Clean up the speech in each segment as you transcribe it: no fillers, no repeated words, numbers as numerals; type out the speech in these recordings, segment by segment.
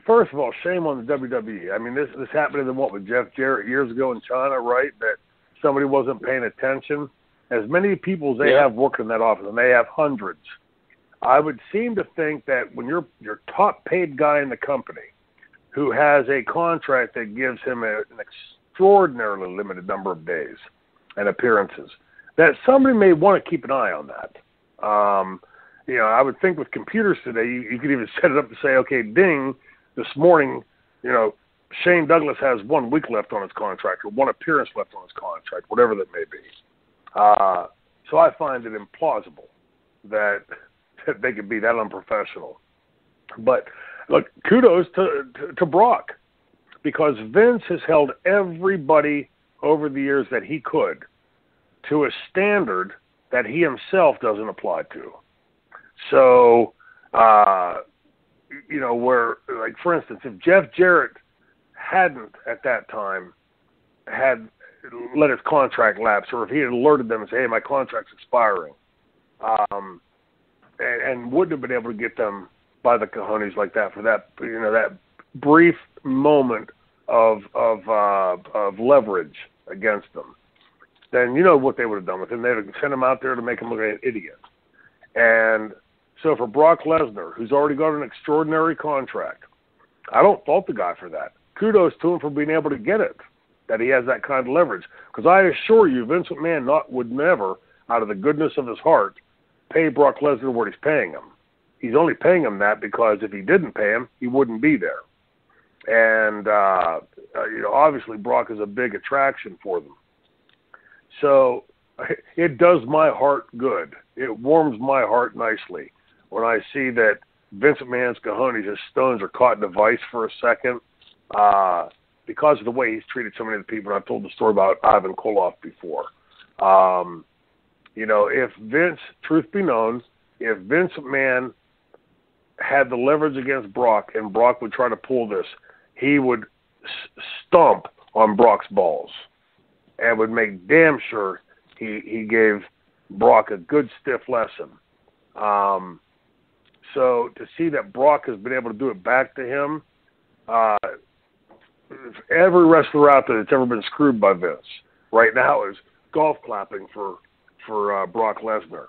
first of all, shame on the WWE. I mean, this happened with Jeff Jarrett years ago in China, right? That somebody wasn't paying attention. As many people as they have working in that office, and they have hundreds, I would seem to think that when you're your top paid guy in the company who has a contract that gives him an extraordinarily limited number of days and appearances, that somebody may want to keep an eye on that. I would think with computers today, you could even set it up to say, okay, ding, this morning, Shane Douglas has 1 week left on his contract or 1 appearance left on his contract, whatever that may be. So I find it implausible that they could be that unprofessional. But look, kudos to Brock, because Vince has held everybody over the years that he could to a standard that he himself doesn't apply to. So, where, like, for instance, if Jeff Jarrett hadn't at that time had let his contract lapse, or if he had alerted them and said, hey, my contract's expiring, and wouldn't have been able to get them by the cojones like that for that, that brief moment of leverage against them, then you know what they would have done with him. They'd have sent him out there to make him look like an idiot. And so for Brock Lesnar, who's already got an extraordinary contract, I don't fault the guy for that. Kudos to him for being able to get it, that he has that kind of leverage. Because I assure you, Vince McMahon would never, out of the goodness of his heart, pay Brock Lesnar what he's paying him. He's only paying him that because if he didn't pay him, he wouldn't be there. And, obviously Brock is a big attraction for them. So it does my heart good. It warms my heart nicely when I see that Vince McMahon's cojones, his stones, are caught in a vice for a second because of the way he's treated so many of the people. And I've told the story about Ivan Koloff before. If Vince, truth be known, if Vince McMahon had the leverage against Brock and Brock would try to pull this, he would stomp on Brock's balls and would make damn sure he gave Brock a good stiff lesson. So to see that Brock has been able to do it back to him, every wrestler out there that's ever been screwed by Vince right now is golf clapping for Brock Lesnar.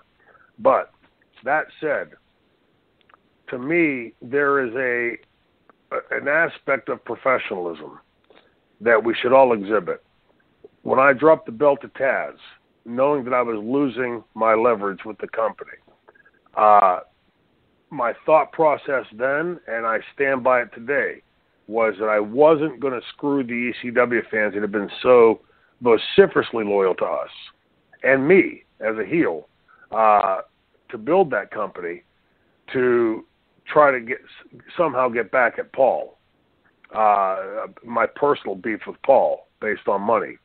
But that said, to me, there is an aspect of professionalism that we should all exhibit. When I dropped the belt to Taz, knowing that I was losing my leverage with the company, my thought process then, and I stand by it today, was that I wasn't going to screw the ECW fans that have been so vociferously loyal to us and me as a heel to build that company, to try to somehow get back at Paul, my personal beef with Paul based on money.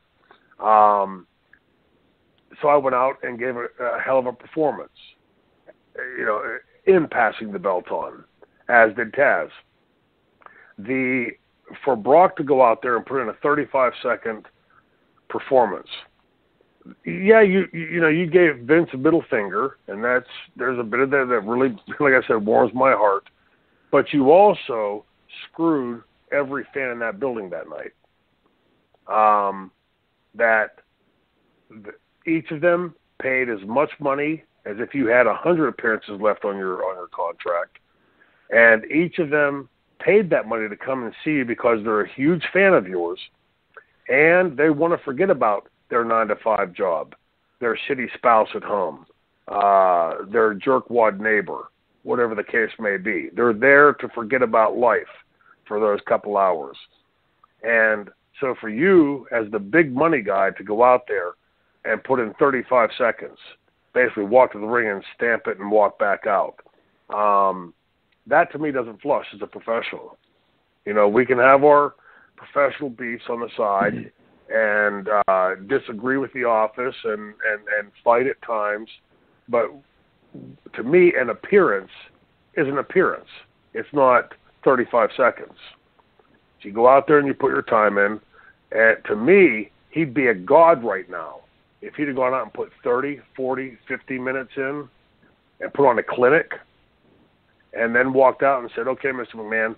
So I went out and gave a hell of a performance, in passing the belt on, as did Taz. For Brock to go out there and put in a 35-second performance, you gave Vince a middle finger, and there's a bit of that really, like I said, warms my heart. But you also screwed every fan in that building that night. Each of them paid as much money as if you had 100 appearances left on your contract, and each of them paid that money to come and see you because they're a huge fan of yours, and they want to forget about their 9-to-5 job, their shitty spouse at home, their jerkwad neighbor, whatever the case may be. They're there to forget about life for those couple hours. And so for you, as the big money guy, to go out there and put in 35 seconds, basically walk to the ring and stamp it and walk back out, that to me doesn't flush as a professional. We can have our professional beefs on the side and disagree with the office and fight at times, but to me, an appearance is an appearance. It's not 35 seconds. So you go out there and you put your time in, and to me, he'd be a god right now if he'd have gone out and put 30, 40, 50 minutes in and put on a clinic and then walked out and said, okay, Mr. McMahon,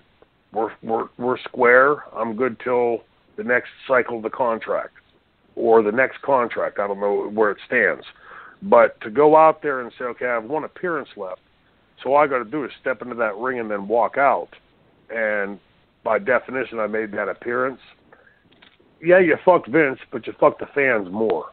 we're square. I'm good till the next cycle of the contract or the next contract. I don't know where it stands. But to go out there and say, okay, I have one appearance left, so all I got to do is step into that ring and then walk out, and by definition I made that appearance. Yeah, you fucked Vince, but you fucked the fans more.